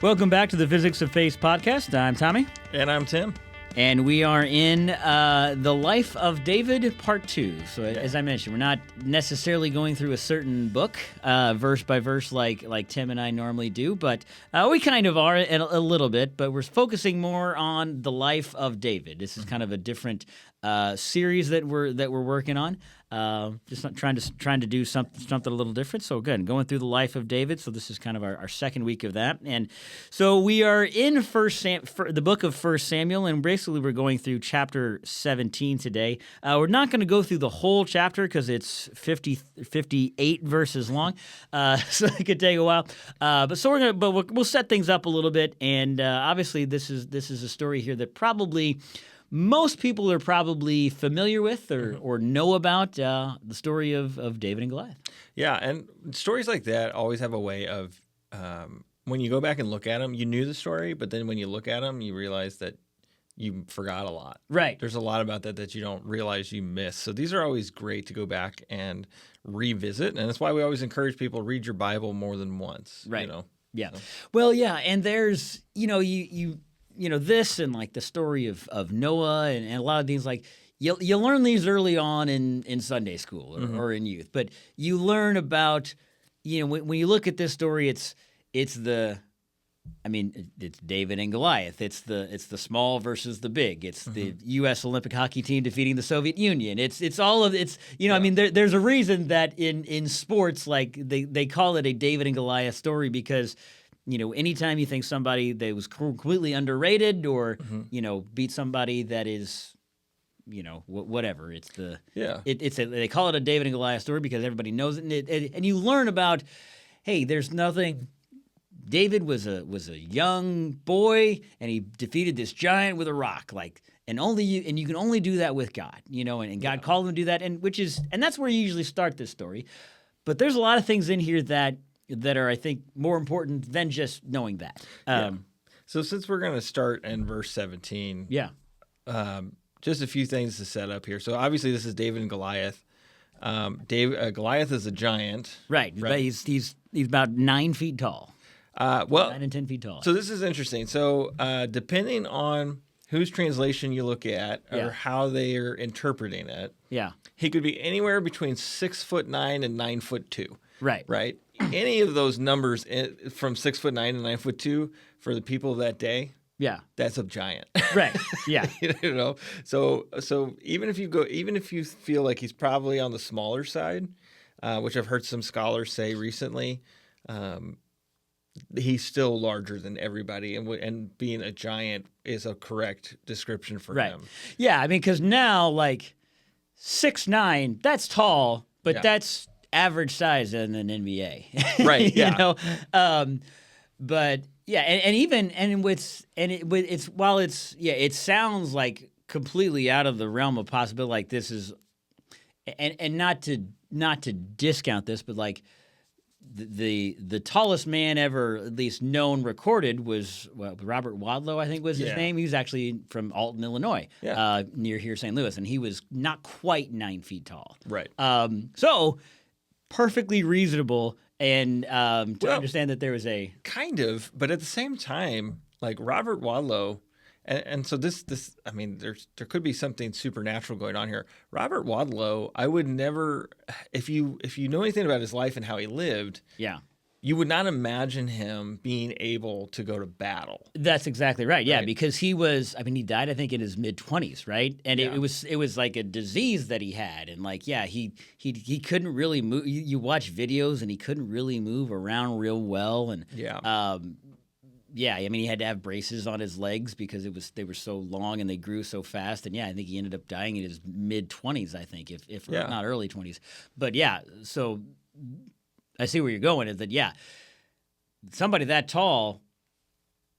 Welcome back to the Physics of Faith podcast. I'm Tommy. And I'm Tim. And we are in the Life of David, Part 2. So as I mentioned, we're not necessarily going through a certain book, verse by verse, like Tim and I normally do, but we kind of are a little bit, but we're focusing more on the life of David. This is kind of a different series that we're working on. Just not trying to do something a little different. So good, going through the life of David. So this is kind of our second week of that, and so we are in the book of 1 Samuel, and basically we're going through chapter 17 today. We're not going to go through the whole chapter because it's 58 verses long, so it could take a while. We'll set things up a little bit, and obviously this is a story here that probably most people are probably familiar with or know about, the story of David and Goliath. Yeah, and stories like that always have a way of, when you go back and look at them, you knew the story, but then when you look at them, you realize that you forgot a lot. Right. There's a lot about that you don't realize you missed. So these are always great to go back and revisit, and that's why we always encourage people to read your Bible more than once. Right. Yeah. So. Well, yeah, and there's, this and like the story of Noah and a lot of things, like you learn these early on in Sunday school or in youth, but you learn about, when you look at this story, it's David and Goliath. It's the small versus the big. It's the U.S. Olympic hockey team defeating the Soviet Union. There's a reason that in sports, like they call it a David and Goliath story because, anytime you think somebody that was completely underrated or, beat somebody that is, whatever. They call it a David and Goliath story because everybody knows it. And you learn about, hey, there's nothing. David was a young boy and he defeated this giant with a rock, and you can only do that with God, and God called him to do that, and that's where you usually start this story. But there's a lot of things in here that are, I think, more important than just knowing that. So since we're going to start in verse 17, just a few things to set up here. So obviously this is David and Goliath. Goliath is a giant. Right. But he's about 9 feet tall. 9 and 10 feet tall. So this is interesting. So depending on whose translation you look at or how they are interpreting it, he could be anywhere between 6'9" and 9'2". Right. Any of those numbers from 6'9" and 9'2" for the people of that day. Yeah, that's a giant. Right. Yeah. So even if you feel like he's probably on the smaller side, which I've heard some scholars say recently, he's still larger than everybody, and being a giant is a correct description for him. Yeah, because now 6'9", that's tall, but that's average size in an NBA. Right. Yeah. But yeah, it sounds like completely out of the realm of possibility. Like this is, and not to discount this, but like the tallest man ever, at least known recorded, was Robert Wadlow, I think was his name. He was actually from Alton, Illinois, near here, St. Louis, and he was not quite 9 feet tall. Right. So perfectly reasonable. And to understand that there was a kind of, but at the same time, like Robert Wadlow, and so this there could be something supernatural going on here. Robert Wadlow, I would never, if you know anything about his life and how he lived, you would not imagine him being able to go to battle. That's exactly right. Yeah, because he died, I think, in his mid-20s, right? And it was like a disease that he had, and he couldn't really move. You watch videos, and he couldn't really move around real well, and he had to have braces on his legs because they were so long and they grew so fast, and I think he ended up dying in his mid-20s, I think, if not early 20s. But so I see where you're going. Is that somebody that tall,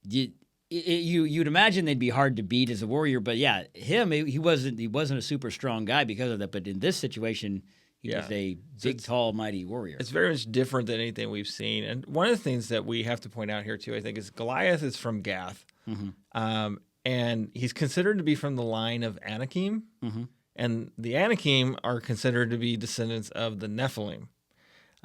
you'd imagine they'd be hard to beat as a warrior. But him, he wasn't a super strong guy because of that. But in this situation, he was a big, tall, mighty warrior. It's very much different than anything we've seen. And one of the things that we have to point out here too, I think, is Goliath is from Gath, and he's considered to be from the line of Anakim, and the Anakim are considered to be descendants of the Nephilim.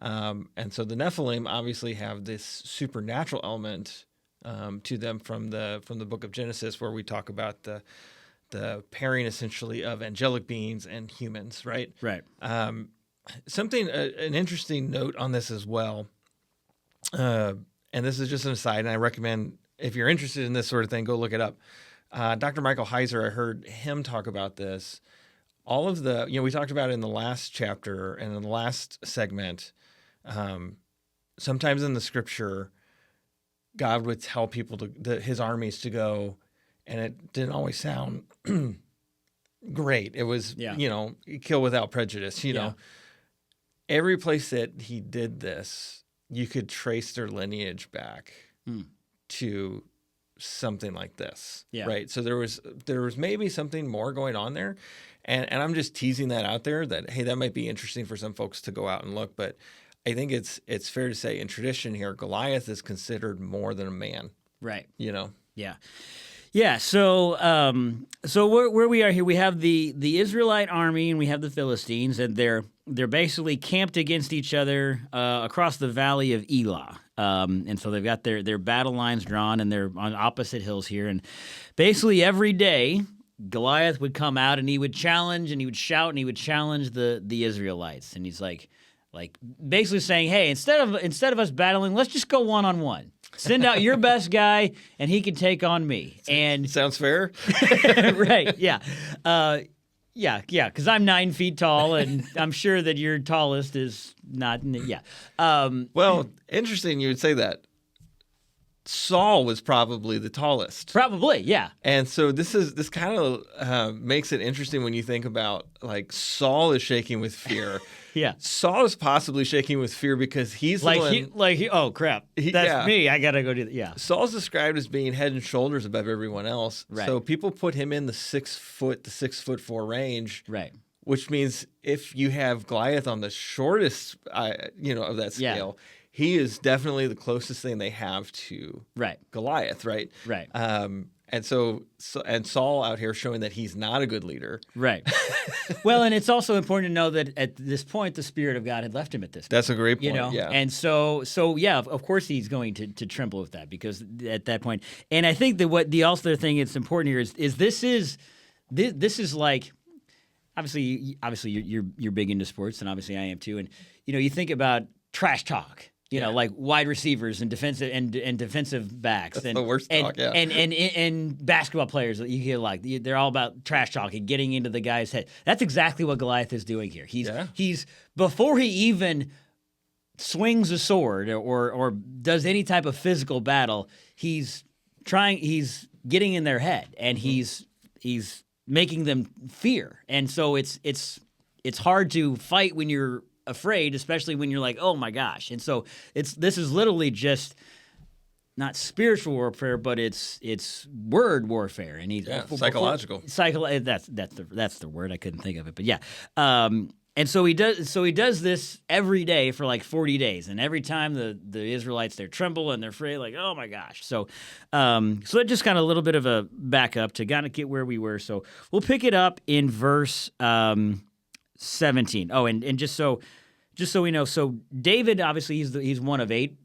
And so the Nephilim obviously have this supernatural element to them from the book of Genesis, where we talk about the pairing essentially of angelic beings and humans, right? Right. An interesting note on this as well, and this is just an aside, and I recommend if you're interested in this sort of thing, go look it up. Dr. Michael Heiser, I heard him talk about this. All of we talked about it in the last chapter and in the last segment. Sometimes in the scripture, God would tell people his armies to go, and it didn't always sound great. It was, kill without prejudice. You know, every place that he did this, you could trace their lineage back to something like this, right? So there was maybe something more going on there, and I'm just teasing that out there that, hey, that might be interesting for some folks to go out and look, but I think it's fair to say in tradition here, Goliath is considered more than a man, right? You know, yeah. So where we are here, we have the Israelite army and we have the Philistines, and they're basically camped against each other across the valley of Elah. And so they've got their battle lines drawn, and they're on opposite hills here. And basically every day, Goliath would come out and he would challenge and he would shout and he would challenge the Israelites. And he's like basically saying, hey, instead of us battling, let's just go one-on-one. Send out your best guy, and he can take on me. And sounds fair, right? Yeah. Yeah, because I'm 9 feet tall, and I'm sure that your tallest is not. Yeah. Well, interesting you would say that. Saul was probably the tallest. Probably, yeah. And so this kind of makes it interesting when you think about, like, Saul is shaking with fear. Yeah. Saul is possibly shaking with fear because he's oh crap, that's me. I gotta go do that. Yeah. Saul's described as being head and shoulders above everyone else. Right. So people put him in the 6 foot to 6'4" range. Right. Which means if you have Goliath on the shortest, of that scale, he is definitely the closest thing they have to Goliath. Right. Right. And Saul out here showing that he's not a good leader. Right. Well, and it's also important to know that at this point, the Spirit of God had left him at this point. That's a great point, yeah. And so of course he's going to tremble with that, because at that point, and I think that what the other thing that's important here is this is like, obviously you're big into sports, and obviously I am too, and you think about trash talk. Like wide receivers and defensive backs. That's the worst talk, yeah. And basketball players that you hear, they're all about trash talk and getting into the guy's head. That's exactly what Goliath is doing here. He's before he even swings a sword or does any type of physical battle, he's getting in their head, and he's making them fear. And so it's hard to fight when you're afraid, especially when you're like, oh my gosh. And so this is literally just not spiritual warfare, but it's word warfare, and he's psychological. That's the word. I couldn't think of it, but yeah. And so he does this every day for like 40 days, and every time the Israelites, they tremble and they're afraid, like, oh my gosh. So it just kind of a little bit of a backup to kind of get where we were. So we'll pick it up in verse 17. Oh, and just so we know, so David, obviously he's one of eight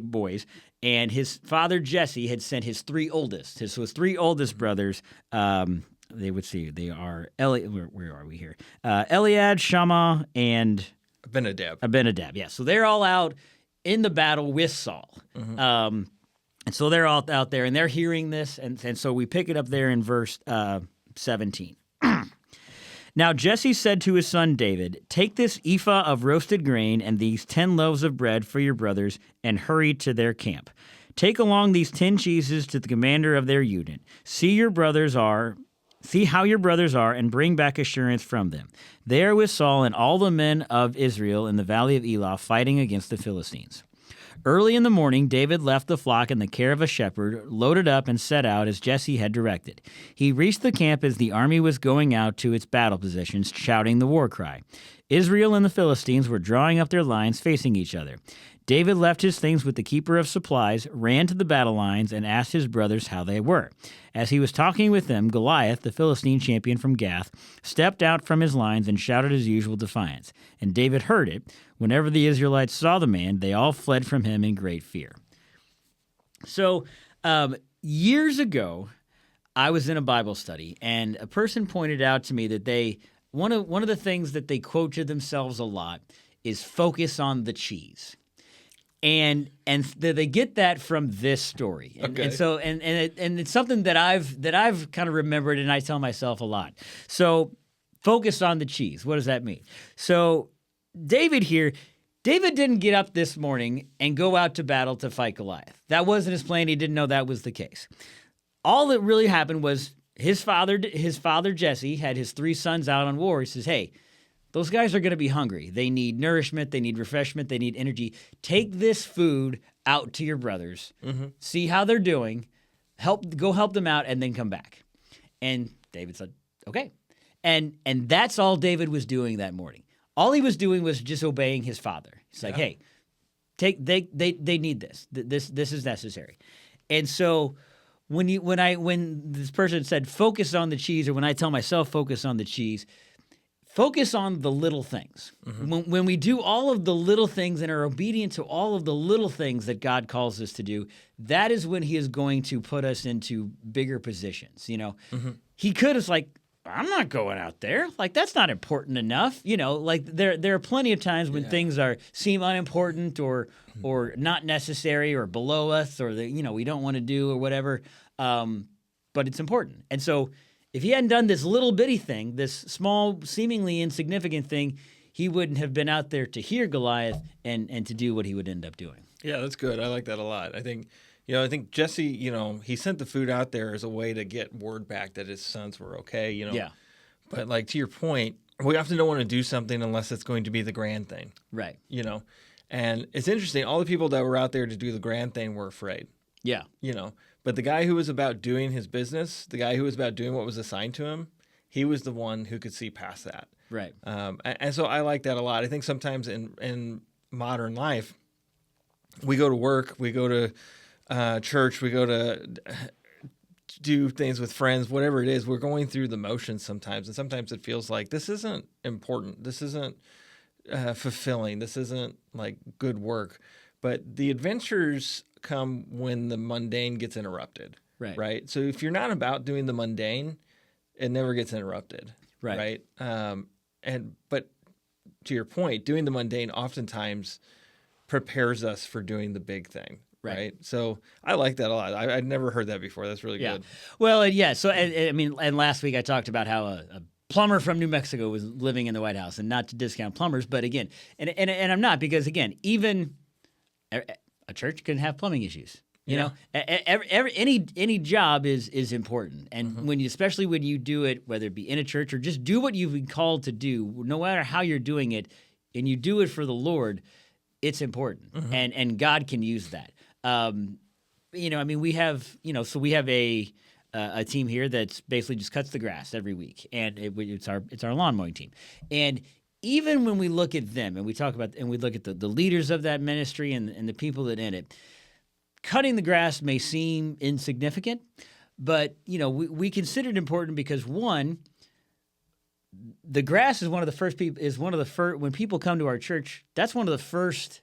boys, and his father Jesse had sent his three oldest brothers. They are where are we here? Eliad, Shammah, and Abinadab. Yeah, so they're all out in the battle with Saul. Mm-hmm. And so they're all out there, and they're hearing this, and so we pick it up there in verse 17. Now Jesse said to his son David, "Take this ephah of roasted grain and these 10 loaves of bread for your brothers, and hurry to their camp. Take along these 10 cheeses to the commander of their unit. See how your brothers are, and bring back assurance from them. They are with Saul and all the men of Israel in the valley of Elah, fighting against the Philistines." Early in the morning, David left the flock in the care of a shepherd, loaded up, and set out as Jesse had directed. He reached the camp as the army was going out to its battle positions, shouting the war cry. Israel and the Philistines were drawing up their lines facing each other. David left his things with the keeper of supplies, ran to the battle lines, and asked his brothers how they were. As he was talking with them, Goliath, the Philistine champion from Gath, stepped out from his lines and shouted his usual defiance. And David heard it. Whenever the Israelites saw the man, they all fled from him in great fear. So years ago, I was in a Bible study, and a person pointed out to me that one of the things that they quote to themselves a lot is focus on the cheese. And they get that from this story, and so it's something that I've kind of remembered, and I tell myself a lot. So focus on the cheese. What does that mean? So David didn't get up this morning and go out to battle to fight Goliath. That wasn't his plan. He didn't know that was the case. All that really happened was his father Jesse had his 3 sons out on war. He says, "Hey, those guys are going to be hungry. They need nourishment. They need refreshment. They need energy. Take this food out to your brothers. See how they're doing. Go help them out, and then come back." And David said, "Okay." And that's all David was doing that morning. All he was doing was just obeying his father. He's like, "Hey, they need this. This is necessary." And so when this person said focus on the cheese, or when I tell myself focus on the cheese, focus on the little things. When we do all of the little things and are obedient to all of the little things that God calls us to do, that is when he is going to put us into bigger positions. He could have I'm not going out there. That's not important enough. There are plenty of times when things seem unimportant or not necessary or below us, or that we don't want to do or whatever. But it's important. And so if he hadn't done this little bitty thing, this small, seemingly insignificant thing, he wouldn't have been out there to hear Goliath and to do what he would end up doing. Yeah, that's good. I like that a lot. I think Jesse, he sent the food out there as a way to get word back that his sons were okay, Yeah. But to your point, we often don't want to do something unless it's going to be the grand thing. Right. And it's interesting. All the people that were out there to do the grand thing were afraid. Yeah. But the guy who was about doing his business, the guy who was about doing what was assigned to him, he was the one who could see past that. Right. And so I like that a lot. I think sometimes in modern life, we go to work, we go to church, we go to do things with friends, whatever it is. We're going through the motions sometimes, and sometimes it feels like this isn't important. This isn't fulfilling. This isn't good work. But the adventures come when the mundane gets interrupted. Right. So if you're not about doing the mundane, it never gets interrupted. Right. But to your point, doing the mundane oftentimes prepares us for doing the big thing. Right. So I like that a lot. I'd never heard that before. That's really good. Well, So and last week I talked about how a plumber from New Mexico was living in the White House, and not to discount plumbers, but again, and I'm not, because again, even a church can have plumbing issues. Any job is important, and especially when you do it, whether it be in a church or just do what you've been called to do, no matter how you're doing it, and you do it for the Lord, it's important, and God can use that. We have we have a team here that's basically just cuts the grass every week, and it's our lawn mowing team, and even when we look at them and we talk about and we look at the leaders of that ministry and the people that in it, cutting the grass may seem insignificant, but we consider it important because, one, the grass is one of the first when people come to our church, that's one of the first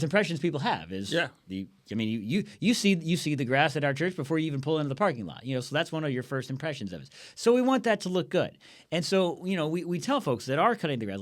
impressions people have is you see the grass at our church before you even pull into the parking lot, so that's one of your first impressions of us. So we want that to look good. And so, we tell folks that are cutting the grass,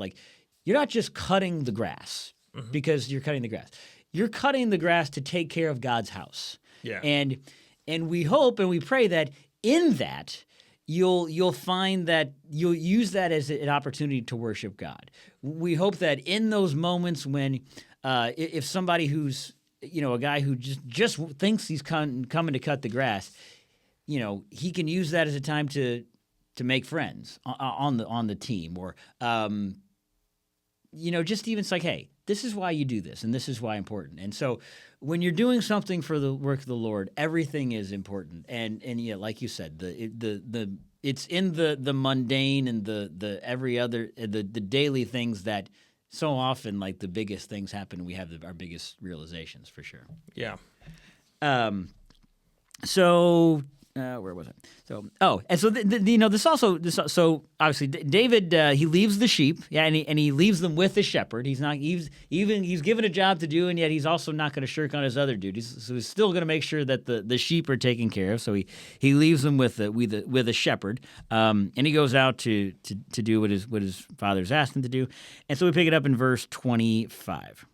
you're not just cutting the grass because you're cutting the grass. You're cutting the grass to take care of God's house. Yeah. And we hope and we pray that in that you'll find that you'll use that as an opportunity to worship God. We hope that in those moments when if somebody who's a guy who just thinks he's coming to cut the grass, he can use that as a time to make friends on the team, or just even it's like, hey, this is why you do this, and this is why important. And so when you're doing something for the work of the Lord, everything is important. And like you said, it's in the mundane and the every other the daily things that so often, the biggest things happen. We have our biggest realizations, for sure. Yeah. So where was it? So obviously David he leaves the sheep, and he leaves them with the shepherd. He's given a job to do, and yet he's also not going to shirk on his other duties. So he's still going to make sure that the sheep are taken care of. So he leaves them with a shepherd, and he goes out to do what his father's asked him to do. And so we pick it up in verse 25.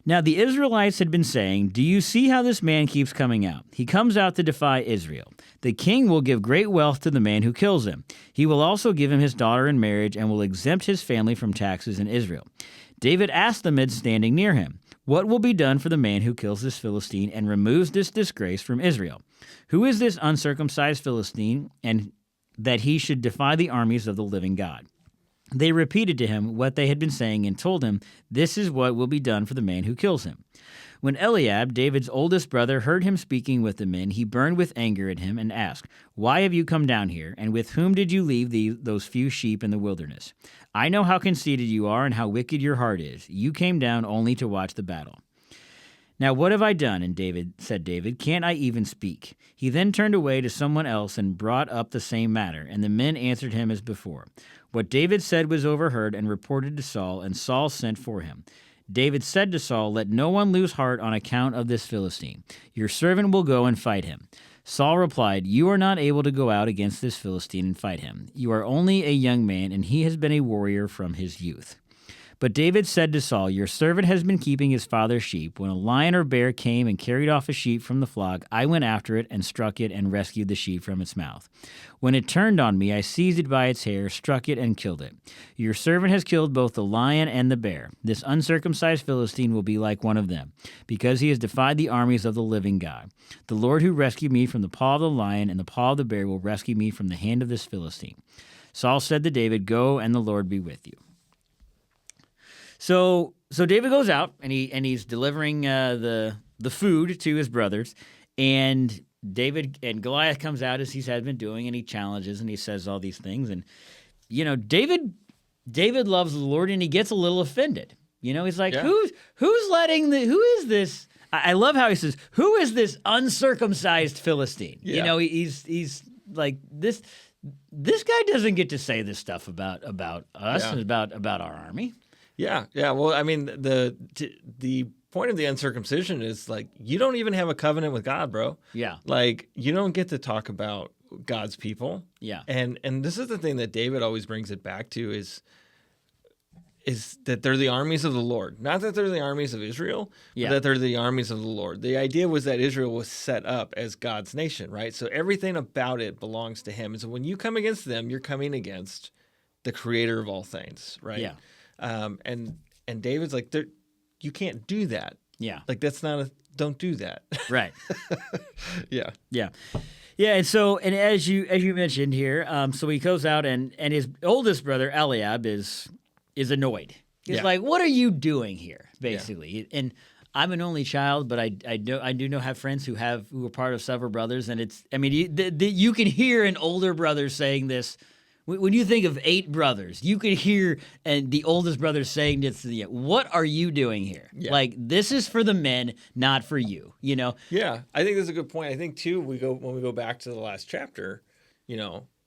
Now the Israelites had been saying, "Do you see how this man keeps coming out? He comes out to defy Israel. The king will give great wealth to the man who kills him. He will also give him his daughter in marriage and will exempt his family from taxes in Israel." David asked the men standing near him, "What will be done for the man who kills this Philistine and removes this disgrace from Israel? Who is this uncircumcised Philistine, and that he should defy the armies of the living God?" They repeated to him what they had been saying and told him, "This is what will be done for the man who kills him." When Eliab, David's oldest brother, heard him speaking with the men, he burned with anger at him and asked, "Why have you come down here, and with whom did you leave those few sheep in the wilderness? I know how conceited you are and how wicked your heart is. You came down only to watch the battle." "Now what have I done?" And David said, "Can't I even speak?" He then turned away to someone else and brought up the same matter, and the men answered him as before. What David said was overheard and reported to Saul, and Saul sent for him. David said to Saul, "Let no one lose heart on account of this Philistine. Your servant will go and fight him." Saul replied, "You are not able to go out against this Philistine and fight him. You are only a young man, and he has been a warrior from his youth." But David said to Saul, "Your servant has been keeping his father's sheep. When a lion or bear came and carried off a sheep from the flock, I went after it and struck it and rescued the sheep from its mouth. When it turned on me, I seized it by its hair, struck it, and killed it. Your servant has killed both the lion and the bear. This uncircumcised Philistine will be like one of them, because he has defied the armies of the living God. The Lord who rescued me from the paw of the lion and the paw of the bear will rescue me from the hand of this Philistine." Saul said to David, "Go, and the Lord be with you." So David goes out and he's delivering the food to his brothers, and Goliath comes out as he had been doing, and he challenges and he says all these things, and David loves the Lord, and he gets a little offended. He's like, who is this? I love how he says, "Who is this uncircumcised Philistine?" Yeah. He's like, this guy doesn't get to say this stuff about us and about our army. Yeah. Well, I mean, the point of the uncircumcision is like, you don't even have a covenant with God, bro. Yeah. Like, you don't get to talk about God's people. Yeah. And this is the thing that David always brings it back to is that they're the armies of the Lord. Not that they're the armies of Israel, but that they're the armies of the Lord. The idea was that Israel was set up as God's nation, right? So everything about it belongs to him. And so when you come against them, you're coming against the creator of all things, right? Yeah. And David's like, you can't do that. Yeah. Like, don't do that. Right. Yeah. Yeah. Yeah. And as you mentioned here, so he goes out and his oldest brother, Eliab, is annoyed. He's like, "What are you doing here?" Basically. Yeah. And I'm an only child, but I do have friends who are part of several brothers. And you can hear an older brother saying this. When you think of 8 brothers, you could hear the oldest brother saying this to "What are you doing here? Yeah. Like, this is for the men, not for you." Yeah, I think that's a good point. I think too, when we go back to the last chapter,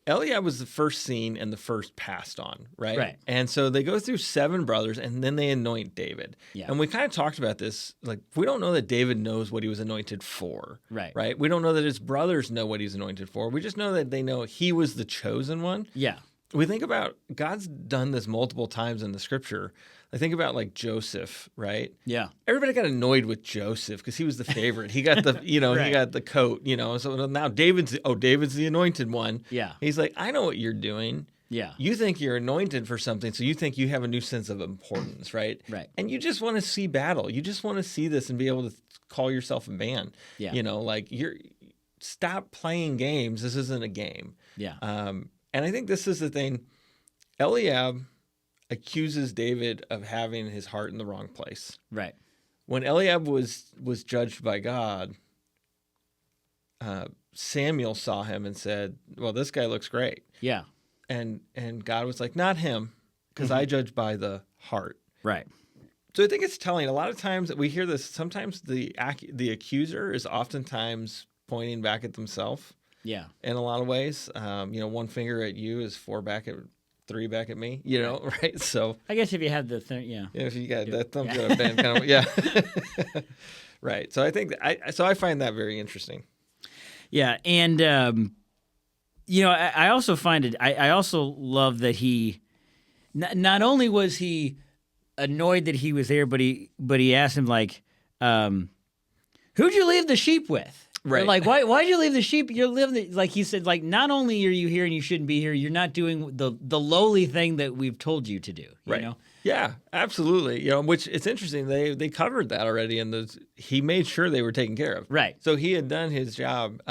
Eliab was the first seen and the first passed on, right? Right. And so they go through 7 brothers, and then they anoint David. Yeah. And we kind of talked about this. Like, we don't know that David knows what he was anointed for. Right. Right? We don't know that his brothers know what he's anointed for. We just know that they know he was the chosen one. Yeah. We think about God's done this multiple times in the scripture. I think about like Joseph, right? Yeah. Everybody got annoyed with Joseph because he was the favorite. He got the, right. He got the coat, So now David's the anointed one. Yeah. He's like, I know what you're doing. Yeah. You think you're anointed for something, so you think you have a new sense of importance, right? Right. And you just want to see battle. You just want to see this and be able to call yourself a man. Yeah. Stop playing games. This isn't a game. Yeah. And I think this is the thing. Eliab accuses David of having his heart in the wrong place. Right. When Eliab was judged by God, Samuel saw him and said, "Well, this guy looks great." Yeah. And God was like, "Not him, because I judge by the heart." Right. So I think it's telling. A lot of times that we hear this. Sometimes the accuser is oftentimes pointing back at themselves. Yeah. In a lot of ways, one finger at you is three back at me, right? So I guess if you have the thing, if you got that thumb's got a bend, kind of, yeah. Right. So I think I find that very interesting. Yeah, and I also find it. I also love that he not only was he annoyed that he was there, but he asked him like, "Who'd you leave the sheep with?" Right. Or like, why'd you leave the sheep? You're living like he said. Like, not only are you here and you shouldn't be here, you're not doing the lowly thing that we've told you to do. Right. You know? Yeah, absolutely. Which it's interesting. They covered that already, and he made sure they were taken care of. Right. So he had done his job.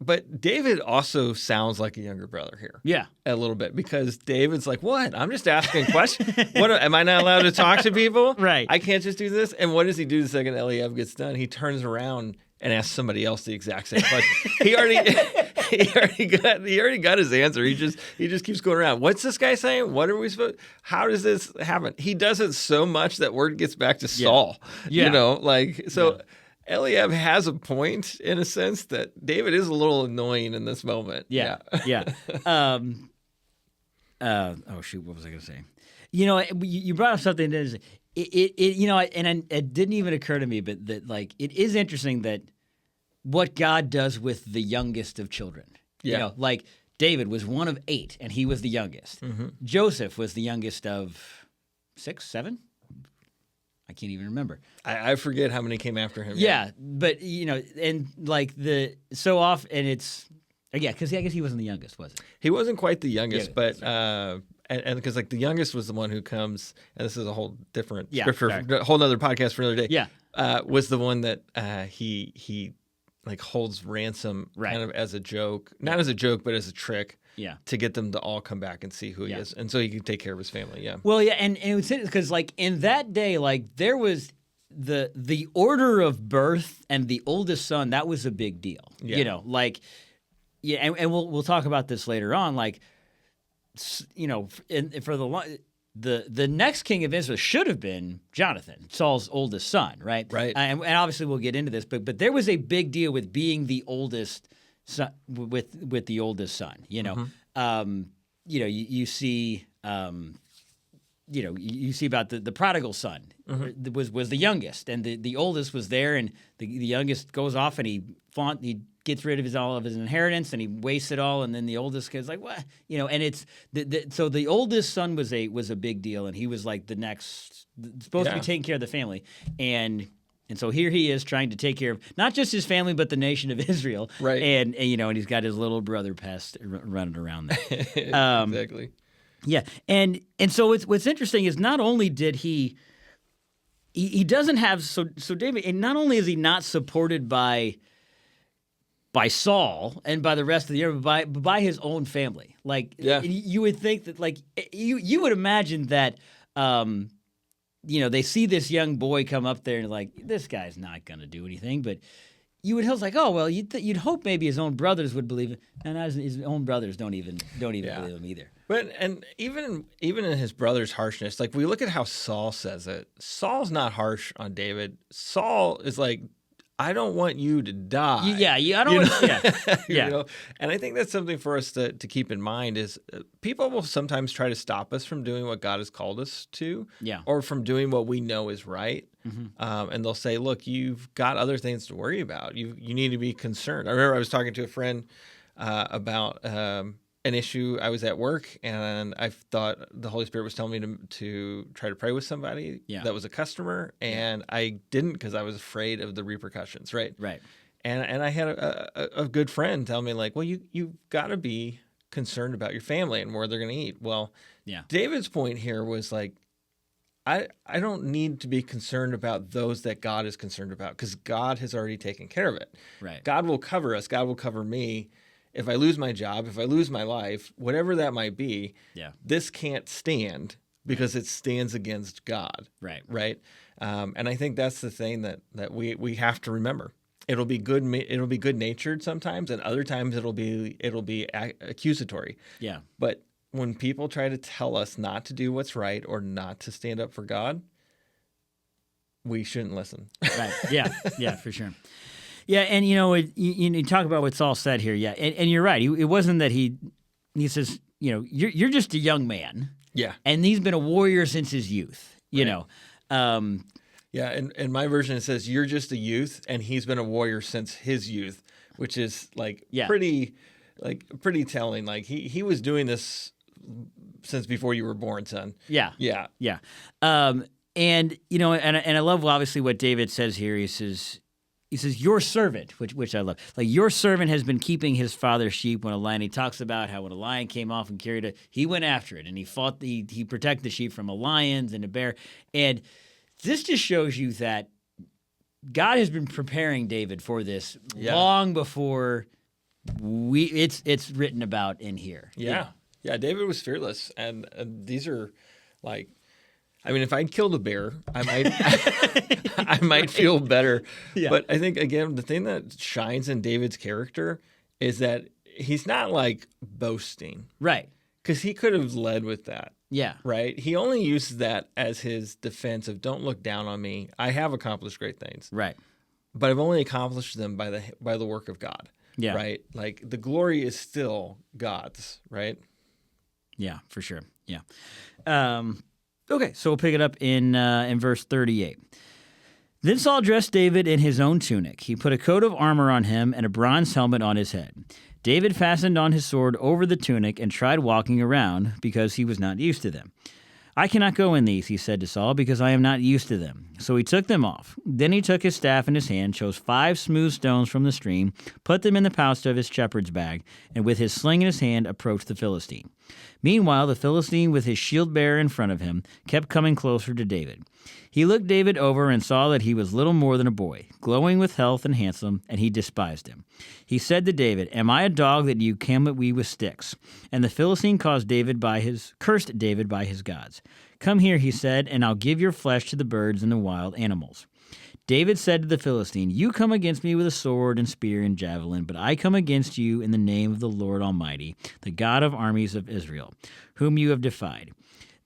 But David also sounds like a younger brother here. Yeah. A little bit, because David's like, what? I'm just asking questions. What, am I not allowed to talk to people? Right. I can't just do this? And what does he do the second Eliab gets done? He turns around and asks somebody else the exact same question. he already got his answer. He just keeps going around. What's this guy saying? What are we supposed? How does this happen? He does it so much that word gets back to Saul. Yeah. So. Yeah. Eliab has a point in a sense that David is a little annoying in this moment. Yeah. Oh shoot, what was I going to say? You brought up something that is it didn't even occur to me, but that like it is interesting that what God does with the youngest of children. Yeah. Like David was one of 8, and he was the youngest. Mm-hmm. Joseph was the youngest of 6, 7. I can't even remember. I forget how many came after him. Yeah, but and like because I guess he wasn't the youngest, was it? He wasn't quite the youngest, but and because like the youngest was the one who comes, and this is a whole different scripture, a whole other podcast for another day. Yeah, was the one that he like holds ransom kind of as a joke, not as a joke, but as a trick. Yeah. To get them to all come back and see who he is. And so he can take care of his family. Yeah. Well, yeah. And it was because like in that day, like there was the order of birth and the oldest son, that was a big deal. Yeah. And we'll talk about this later on. Like, for the next king of Israel should have been Jonathan, Saul's oldest son, right? Right. And obviously we'll get into this, but there was a big deal with being the oldest son, with the oldest son. Mm-hmm. You see. You see about the prodigal son. Mm-hmm. was the youngest, and the oldest was there, and the youngest goes off and he gets rid of all of his inheritance, and he wastes it all, and then the oldest kid's like, what? And it's so the oldest son was a big deal, and he was like the next supposed to be taking care of the family, and so here he is trying to take care of not just his family but the nation of Israel, right? And he's got his little brother pest running around there. Exactly. Yeah, and so what's interesting is not only did he doesn't have so David, and not only is he not supported by Saul and by the rest of the year, but by his own family. Like, you would think that, like, you would imagine that, they see this young boy come up there and like, this guy's not going to do anything, but you would hope like, oh well, you'd hope maybe his own brothers would believe it, and his own brothers don't even believe him either. But and even in his brother's harshness, like we look at how Saul says it. Saul's not harsh on David. Saul is like, I don't want you to die. I don't want. Yeah. And I think that's something for us to keep in mind is people will sometimes try to stop us from doing what God has called us to, or from doing what we know is right. Mm-hmm. And they'll say, look, you've got other things to worry about. You need to be concerned. I remember I was talking to a friend about an issue. I was at work, and I thought the Holy Spirit was telling me to try to pray with somebody that was a customer, and I didn't because I was afraid of the repercussions, right? Right. And I had a good friend tell me, like, well, you've got to be concerned about your family and where they're going to eat. Well, David's point here was like, I don't need to be concerned about those that God is concerned about because God has already taken care of it. Right. God will cover us. God will cover me. If I lose my job, if I lose my life, whatever that might be, this can't stand because it stands against God. Right. Right. And I think that's the thing that we have to remember. It'll be good. It'll be good natured sometimes, and other times it'll be accusatory. Yeah. But when people try to tell us not to do what's right or not to stand up for God, we shouldn't listen. Right. Yeah. Yeah. For sure. Yeah, and you talk about what Saul said here. Yeah, and you're right. It wasn't that he says, you're just a young man. Yeah, and he's been a warrior since his youth. Yeah, and in my version it says you're just a youth, and he's been a warrior since his youth, which is pretty telling. Like he was doing this since before you were born, son. Yeah. And I love obviously what David says here. He says your servant, which I love. Like your servant has been keeping his father's sheep when a lion. He talks about how when a lion came off and carried it, he went after it and he fought. He protected the sheep from a lions and a bear. And this just shows you that God has been preparing David for this long before it's written about in here. Yeah. David was fearless, and these are like. I mean, if I'd killed a bear, I might feel better. Yeah. But I think, again, the thing that shines in David's character is that he's not like boasting. Right. Because he could have led with that. Yeah. Right? He only uses that as his defense of don't look down on me. I have accomplished great things. Right. But I've only accomplished them by the work of God. Yeah. Right? Like the glory is still God's, right? Yeah, for sure. Yeah. Okay, so we'll pick it up in verse 38. Then Saul dressed David in his own tunic. He put a coat of armor on him and a bronze helmet on his head. David fastened on his sword over the tunic and tried walking around because he was not used to them. I cannot go in these, he said to Saul, because I am not used to them. So he took them off. Then he took his staff in his hand, chose 5 smooth stones from the stream, put them in the pouch of his shepherd's bag, and with his sling in his hand approached the Philistine. Meanwhile, the Philistine, with his shield bearer in front of him, kept coming closer to David. He looked David over and saw that he was little more than a boy, glowing with health and handsome, and he despised him. He said to David, "Am I a dog that you come at me with sticks?" And the Philistine cursed David by his gods. "Come here," he said, "and I'll give your flesh to the birds and the wild animals." David said to the Philistine, "You come against me with a sword and spear and javelin, but I come against you in the name of the Lord Almighty, the God of armies of Israel, whom you have defied.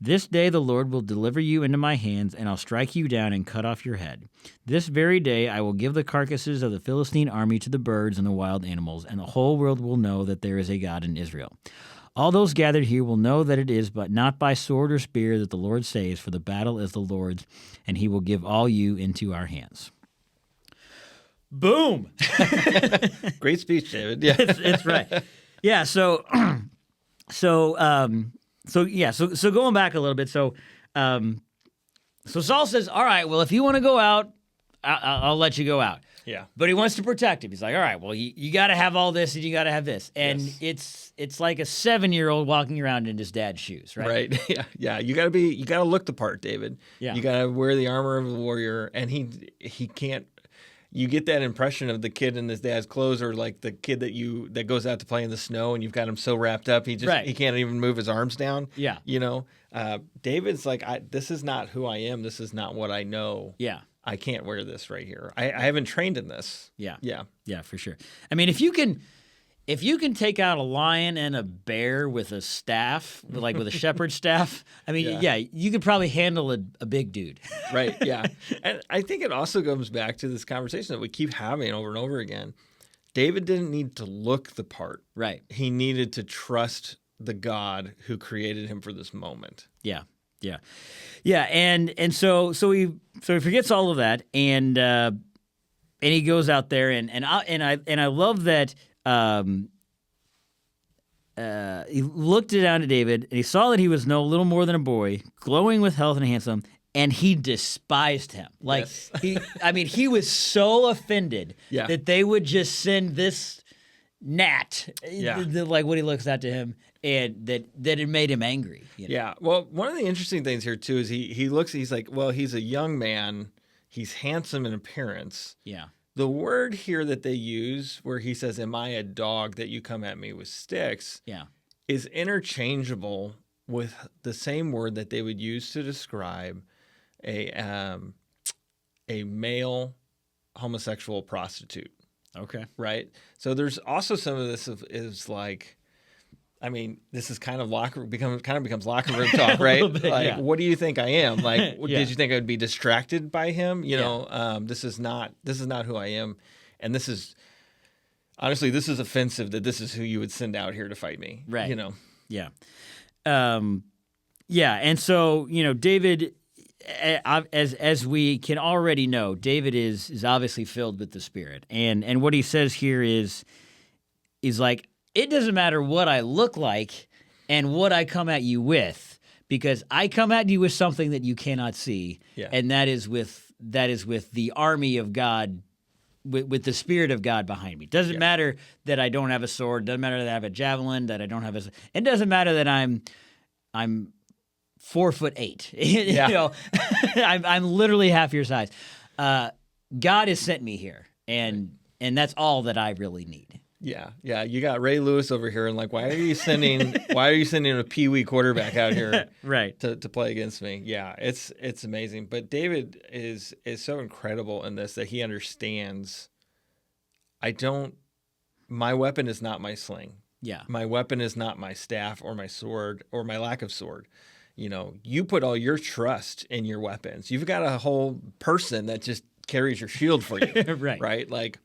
This day the Lord will deliver you into my hands, and I'll strike you down and cut off your head. This very day I will give the carcasses of the Philistine army to the birds and the wild animals, and the whole world will know that there is a God in Israel. All those gathered here will know that it is but not by sword or spear that the Lord saves, for the battle is the Lord's, and he will give all you into our hands." Boom! Great speech, David. Yeah, it's right. Yeah. So going back a little bit. So Saul says, "All right, well, if you want to go out, I'll let you go out." Yeah. But he wants to protect him. He's like, "All right, well, you got to have all this and you got to have this." And it's like a 7-year-old walking around in his dad's shoes, right? Right. Yeah. Yeah. You got to look the part, David. Yeah. You got to wear the armor of a warrior, and he can't. You get that impression of the kid in his dad's clothes, or like the kid that goes out to play in the snow, and you've got him so wrapped up he can't even move his arms down. Yeah. David's like, this is not who I am. This is not what I know. Yeah. I can't wear this right here. I haven't trained in this. Yeah. Yeah. Yeah, for sure. I mean, if you can take out a lion and a bear with a staff, like with a shepherd's staff, I mean, you could probably handle a big dude. Right, yeah. And I think it also comes back to this conversation that we keep having over and over again. David didn't need to look the part. Right. He needed to trust the God who created him for this moment. Yeah. Yeah. Yeah, and so he forgets all of that, and he goes out there, and I love that he looked down to David, and he saw that he was no little more than a boy, glowing with health and handsome, and he despised him. Like he was so offended that they would just send this gnat, like when he looks out to him, and that it made him angry. Yeah. Well, one of the interesting things here too is he's like, well, he's a young man, he's handsome in appearance. Yeah. The word here that they use, where he says, "Am I a dog that you come at me with sticks?" is interchangeable with the same word that they would use to describe a male homosexual prostitute. Okay. Right? So there's also some of this is like, I mean, this is kind of becomes locker room talk, right? Bit, what do you think I am? Like, did you think I would be distracted by him? This is not who I am. And this is honestly, this is offensive that this is who you would send out here to fight me. Right. You know? Yeah. Yeah. And so, David, as we can already know, David is obviously filled with the Spirit. And what he says here is like, it doesn't matter what I look like and what I come at you with, because I come at you with something that you cannot see. Yeah. And that is with the army of God, with the Spirit of God behind me. Doesn't matter that I don't have a sword. Doesn't matter that I have a javelin. That I don't have it doesn't matter that I'm 4'8". I'm literally half your size. God has sent me here, and that's all that I really need. Yeah. You got Ray Lewis over here, and like, why are you sending a peewee quarterback out here, right, to play against me? Yeah, it's amazing. But David is so incredible in this that he understands. My weapon is not my sling. Yeah, my weapon is not my staff or my sword or my lack of sword. You put all your trust in your weapons. You've got a whole person that just carries your shield for you, right? Right, like.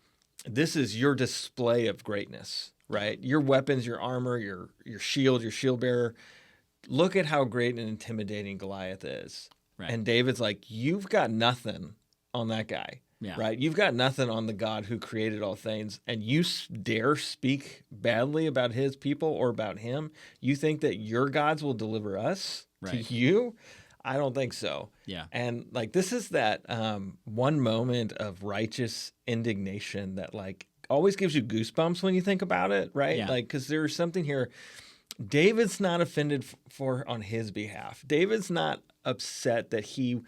This is your display of greatness, right? Your weapons, your armor, your shield, your shield bearer. Look at how great and intimidating Goliath is. Right. And David's like, you've got nothing on that guy, right? You've got nothing on the God who created all things, and you dare speak badly about his people or about him? You think that your gods will deliver us to you? I don't think so. Yeah. And like, this is that one moment of righteous indignation that like always gives you goosebumps when you think about it, right? Yeah. Like, because there's something here. David's not offended on his behalf. David's not upset that he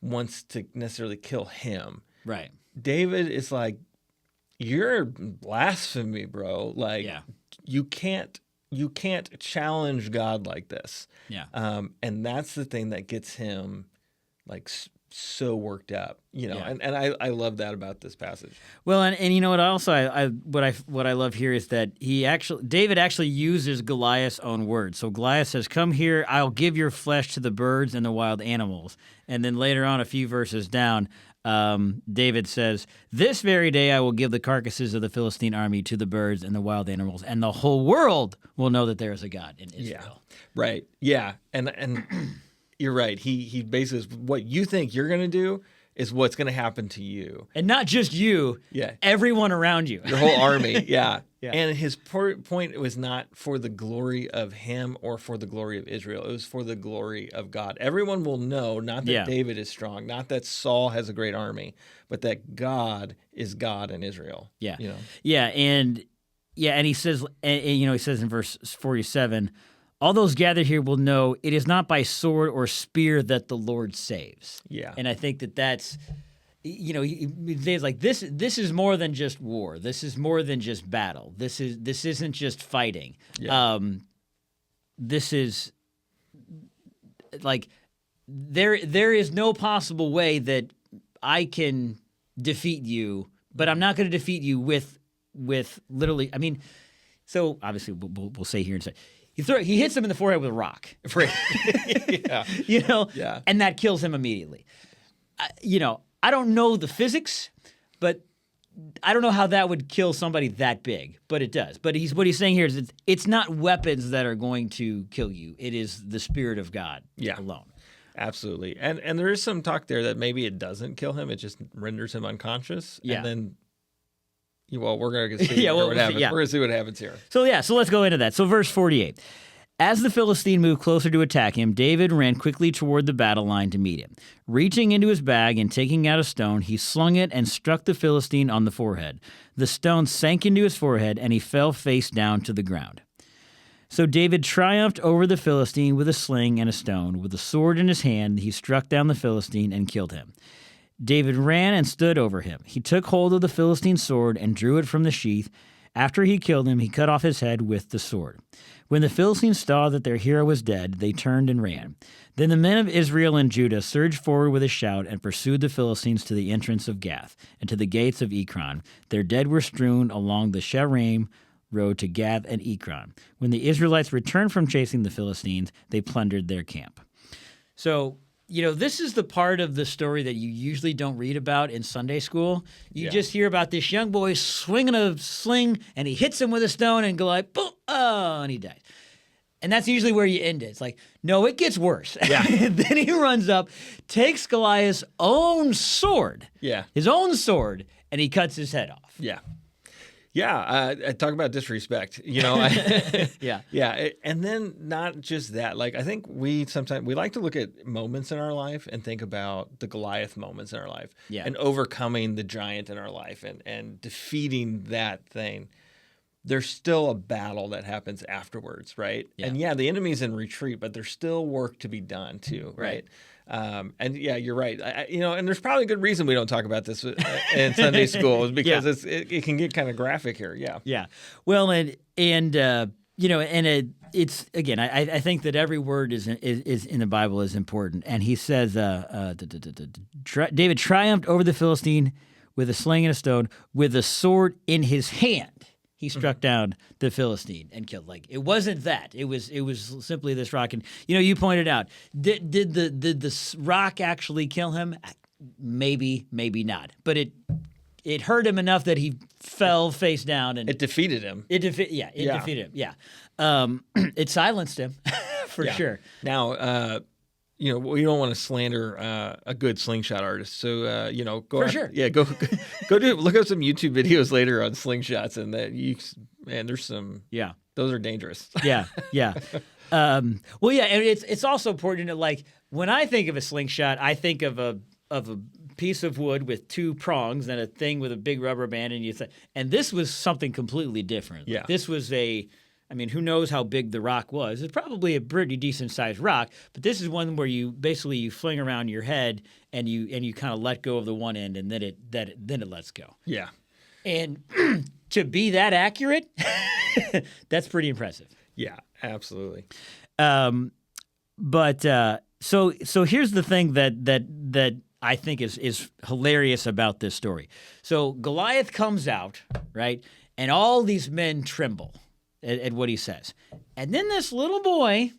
wants to necessarily kill him. Right. David is like, you're blasphemy, bro. Like, you can't challenge God like this. Yeah. And that's the thing that gets him like so worked up, and I love that about this passage. Well, and you know what? What I love here is that David actually uses Goliath's own words. So Goliath says, "Come here, I'll give your flesh to the birds and the wild animals." And then later on, a few verses down, David says, "This very day I will give the carcasses of the Philistine army to the birds and the wild animals, and the whole world will know that there is a God in Israel." Yeah. Right. Yeah. And you're right. He basically says, what you think you're going to do is what's going to happen to you. And not just you. Yeah. Everyone around you. Your whole army. Yeah. And his point was not for the glory of him or for the glory of Israel. It was for the glory of God. Everyone will know, not that David is strong, not that Saul has a great army, but that God is God in Israel. Yeah. Yeah. And he says, he says in verse 47, all those gathered here will know it is not by sword or spear that the Lord saves. Yeah. And I think that's, Dave's like, this is more than just war. This is more than just battle. This isn't just fighting. Yeah. This is like, there is no possible way that I can defeat you, but I'm not going to defeat you with literally, I mean, so obviously we'll say here in a second. He hits him in the forehead with a rock. Right. Yeah. Yeah. And that kills him immediately. I don't know the physics, but I don't know how that would kill somebody that big, but it does. But what he's saying here is it's not weapons that are going to kill you. It is the Spirit of God alone. Absolutely. And there is some talk there that maybe it doesn't kill him. It just renders him unconscious. Yeah. And then... Well, we're going to see what happens. We're going to see what happens here. So let's go into that. So verse 48. As the Philistine moved closer to attack him, David ran quickly toward the battle line to meet him. Reaching into his bag and taking out a stone, he slung it and struck the Philistine on the forehead. The stone sank into his forehead, and he fell face down to the ground. So David triumphed over the Philistine with a sling and a stone. With a sword in his hand, he struck down the Philistine and killed him. David ran and stood over him. He took hold of the Philistine's sword and drew it from the sheath. After he killed him, he cut off his head with the sword. When the Philistines saw that their hero was dead, they turned and ran. Then the men of Israel and Judah surged forward with a shout and pursued the Philistines to the entrance of Gath and to the gates of Ekron. Their dead were strewn along the Shaaraim road to Gath and Ekron. When the Israelites returned from chasing the Philistines, they plundered their camp. So this is the part of the story that you usually don't read about in Sunday school. You just hear about this young boy swinging a sling, and he hits him with a stone, and Goliath, boom, and he dies. And that's usually where you end it. It's like, no, it gets worse. Yeah. Then he runs up, takes Goliath's own sword, his own sword, and he cuts his head off. Yeah. Yeah, I talk about disrespect, Yeah. And then not just that. Like, I think we like to look at moments in our life and think about the Goliath moments in our life and overcoming the giant in our life and defeating that thing. There's still a battle that happens afterwards, right? Yeah. And the enemy's in retreat, but there's still work to be done too, right? And you're right. And there's probably a good reason we don't talk about this in Sunday school is because it can get kind of graphic here. Yeah. Yeah. Well, it's again, I think that every word is in the Bible is important. And he says, David triumphed over the Philistine with a sling and a stone, with a sword in his hand. He struck down the Philistine and killed. Like, it wasn't that. It was simply this rock. And you pointed out, did the rock actually kill him? Maybe, maybe not. But it hurt him enough that he fell face down, and it defeated him. It defeated him. Yeah. It silenced him for sure. Now, we don't want to slander a good slingshot artist. So, go for sure. Yeah, go look up some YouTube videos later on slingshots, and there's some. Yeah, those are dangerous. Yeah. And it's also important to, like, when I think of a slingshot, I think of a piece of wood with two prongs and a thing with a big rubber band, and this was something completely different. Yeah, this was who knows how big the rock was? It's probably a pretty decent sized rock, but this is one where you fling around your head and you kind of let go of the one end, and then it lets go. Yeah, and to be that accurate, that's pretty impressive. Yeah, absolutely. But so here's the thing that I think is hilarious about this story. So Goliath comes out, right, and all these men tremble at what he says. And then this little boy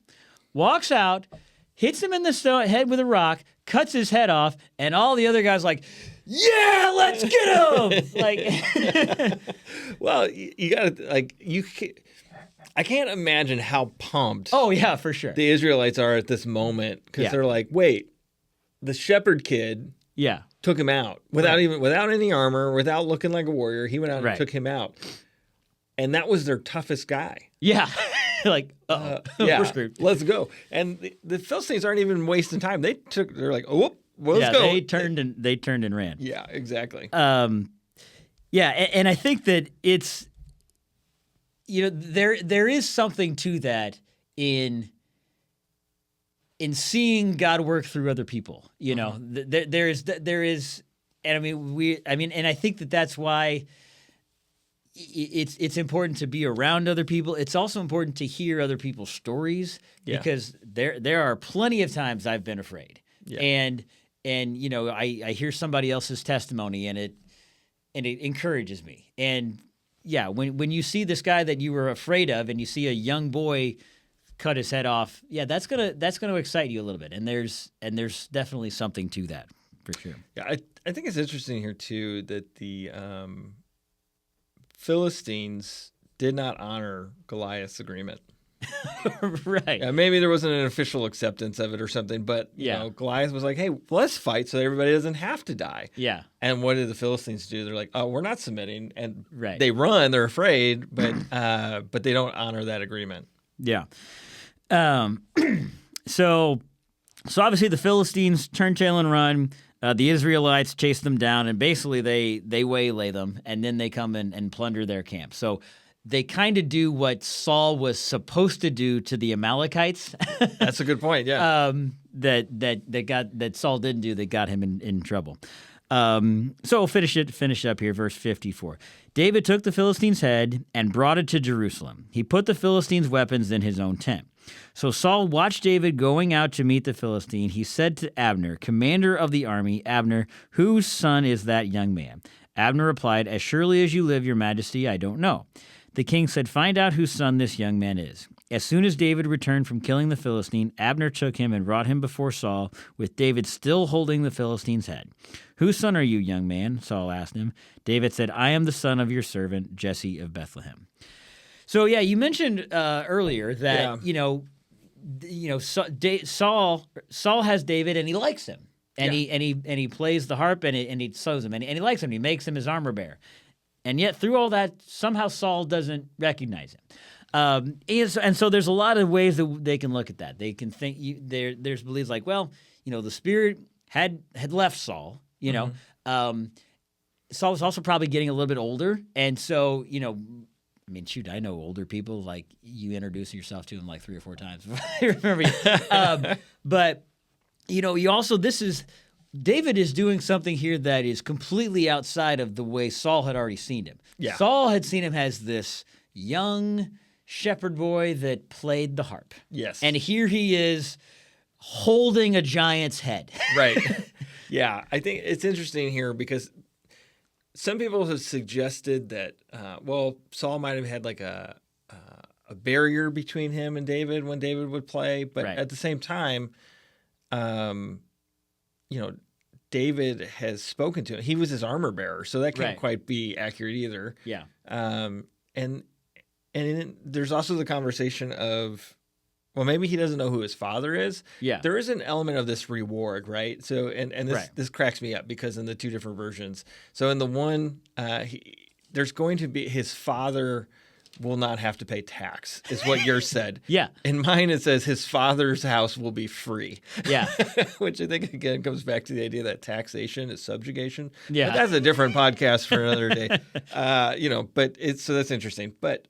walks out, hits him in the head with a rock, cuts his head off, and all the other guys like, yeah, let's get him! Like, well, you got to, I can't imagine how pumped oh, yeah, for sure. the Israelites are at this moment, because they're like, wait, the shepherd kid took him out without any armor, without looking like a warrior. He went out and took him out. And that was their toughest guy. Yeah. Like, we're screwed. Let's go. And the Philistines aren't even wasting time. They're like, oh, let's go. They turned and ran. Yeah, exactly. And I think that it's, there is something to that in seeing God work through other people. There is, and and I think that's why it's important to be around other people. It's also important to hear other people's stories, because there are plenty of times I've been afraid, and I hear somebody else's testimony, and it encourages me. And when you see this guy that you were afraid of, and you see a young boy cut his head off, that's gonna excite you a little bit. And there's definitely something to that, for sure. Yeah, I think it's interesting here too that the Philistines did not honor Goliath's agreement. Right. Yeah, maybe there wasn't an official acceptance of it or something, but Goliath was like, hey, let's fight so everybody doesn't have to die. Yeah. And what did the Philistines do? They're like, oh, we're not submitting. And they run, they're afraid, but they don't honor that agreement. Yeah. So obviously the Philistines turn tail and run. The Israelites chase them down, and basically they waylay them, and then they come and plunder their camp. So they kind of do what Saul was supposed to do to the Amalekites. That's a good point. Yeah. That Saul didn't do, that got him in trouble. So we'll finish up here, verse 54. David took the Philistines' head and brought it to Jerusalem. He put the Philistines' weapons in his own tent. So Saul watched David going out to meet the Philistine. He said to Abner, commander of the army, Abner, whose son is that young man? Abner replied, as surely as you live, your majesty, I don't know. The king said, find out whose son this young man is. As soon as David returned from killing the Philistine, Abner took him and brought him before Saul, with David still holding the Philistine's head. "Whose son are you, young man?" Saul asked him. David said, "I am the son of your servant, Jesse of Bethlehem." So, yeah, you mentioned earlier that, Saul has David and he likes him. And he plays the harp and he sews him and he likes him. He makes him his armor bearer. And yet through all that, somehow Saul doesn't recognize him. And so there's a lot of ways that they can look at that. They can think there's beliefs like, well, the Spirit had left Saul. Saul was also probably getting a little bit older, and so I mean, shoot, I know older people, like you introduce yourself to them like 3 or 4 times. I remember you. But you also David is doing something here that is completely outside of the way Saul had already seen him. Yeah. Saul had seen him as this young shepherd boy that played the harp. Yes. And here he is holding a giant's head. Right. Yeah. I think it's interesting here because some people have suggested that, Saul might have had like a barrier between him and David when David would play. But at the same time, David has spoken to him. He was his armor bearer, so that can't quite be accurate either. Yeah. And there's also the conversation of, well, maybe he doesn't know who his father is. Yeah. There is an element of this reward, right? So, and this cracks me up because in the 2 different versions. So in the one, there's going to be his father will not have to pay tax, is what yours said. Yeah. In mine, it says his father's house will be free. Yeah. Which I think, again, comes back to the idea that taxation is subjugation. Yeah. But that's a different podcast for another day. So that's interesting. But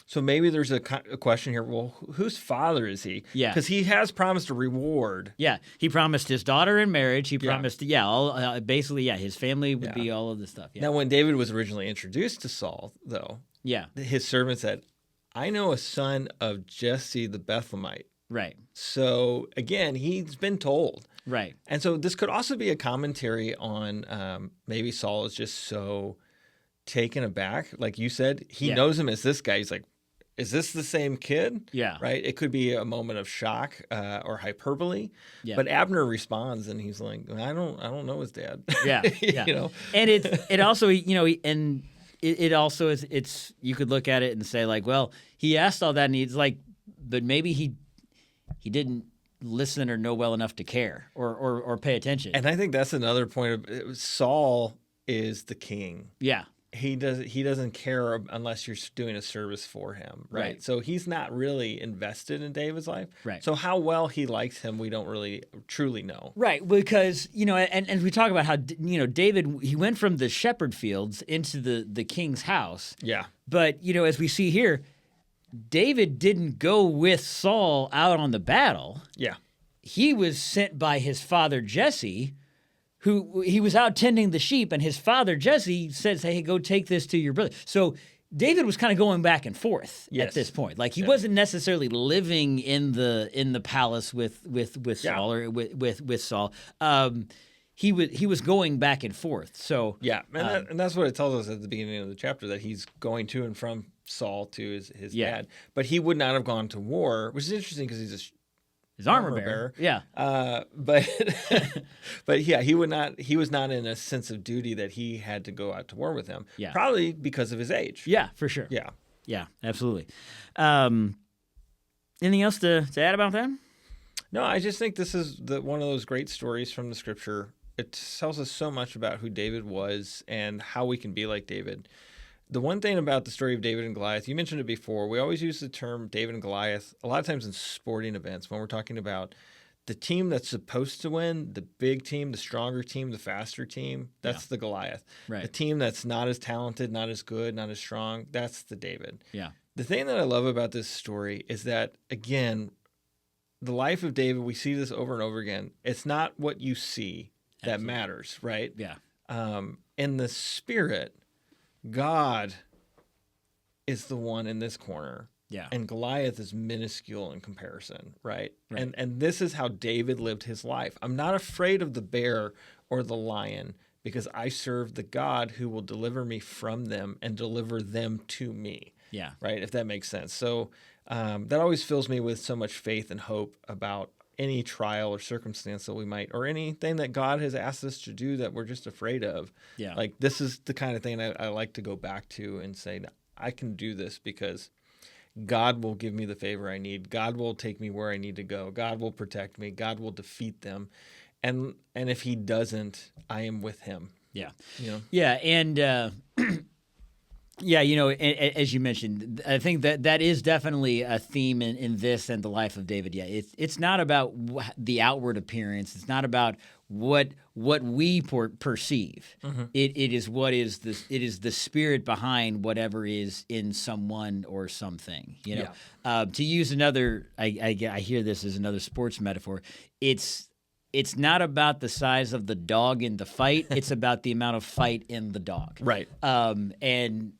so maybe there's a question here. Well, whose father is he? Yeah. Because he has promised a reward. Yeah. He promised his daughter in marriage. He promised, his family would be all of this stuff. Yeah. Now, when David was originally introduced to Saul, though, his servant said, "I know a son of Jesse the Bethlehemite." Right. So, again, he's been told. Right. And so this could also be a commentary on maybe Saul is just so taken aback. Like you said, he knows him as this guy. He's like, is this the same kid? Yeah. Right? It could be a moment of shock or hyperbole. Yeah. But Abner responds and he's like, I don't know his dad. Yeah. Yeah. And it also, and it also is, it's, you could look at it and say like, well, he asked all that and he's like, but maybe he didn't listen or know well enough to care or pay attention. And I think that's another point of Saul is the king. Yeah. He doesn't care unless you're doing a service for him, right? So he's not really invested in David's life. Right. So how well he likes him, we don't really truly know. Right, because and we talk about how David, he went from the shepherd fields into the king's house. Yeah. But as we see here, David didn't go with Saul out on the battle. Yeah. He was sent by his father Jesse, who he was out tending the sheep, and his father Jesse says, "Hey, go take this to your brother." So David was kind of going back and forth at this point. Like he wasn't necessarily living in the palace with Saul or with Saul. He was going back and forth. So and that's what it tells us at the beginning of the chapter, that he's going to and from Saul to his dad. But he would not have gone to war, which is interesting because he's his armor bearer. Yeah. But he would not. He was not in a sense of duty that he had to go out to war with him. Yeah. Probably because of his age. Yeah, for sure. Yeah. Yeah, absolutely. Anything else to add about that? No, I just think this is one of those great stories from the scripture. It tells us so much about who David was and how we can be like David. The one thing about the story of David and Goliath, you mentioned it before, we always use the term David and Goliath a lot of times in sporting events when we're talking about the team that's supposed to win, the big team, the stronger team, the faster team, that's the Goliath. Right. The team that's not as talented, not as good, not as strong, that's the David. Yeah. The thing that I love about this story is that, again, the life of David, we see this over and over again. It's not what you see that matters, right? Yeah. In the spirit, God is the one in this corner. Yeah. And Goliath is minuscule in comparison, right? And this is how David lived his life. I'm not afraid of the bear or the lion because I serve the God who will deliver me from them and deliver them to me. Yeah. Right. If that makes sense. So that always fills me with so much faith and hope about any trial or circumstance that we might, or anything that God has asked us to do that we're just afraid of. Yeah. Like, this is the kind of thing I like to go back to and say, I can do this because God will give me the favor I need. God will take me where I need to go. God will protect me. God will defeat them. And if he doesn't, I am with him. Yeah. You know? Yeah. And, yeah, as you mentioned, I think that is definitely a theme in this and the life of David. Yeah, it's not about the outward appearance. It's not about what we perceive. Mm-hmm. It is the spirit behind whatever is in someone or something. To use another, I hear this as another sports metaphor. It's not about the size of the dog in the fight. It's about the amount of fight in the dog. Right. And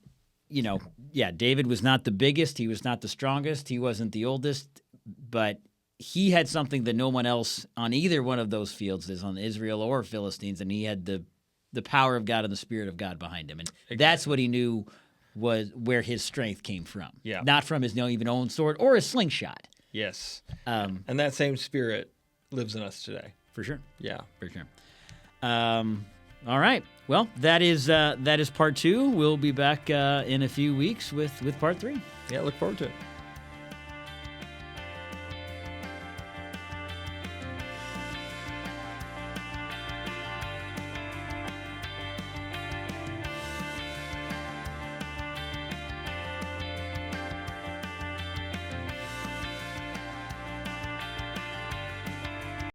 David was not the biggest. He was not the strongest. He wasn't the oldest, but he had something that no one else on either one of those fields is, on Israel or Philistines, and he had the power of God and the Spirit of God behind him. And That's what he knew was where his strength came from. Yeah. Not from his even own sword or his slingshot. Yes. And that same Spirit lives in us today. For sure. Yeah. For sure. All right. Well, that is part 2. We'll be back in a few weeks with part 3. Yeah, look forward to it.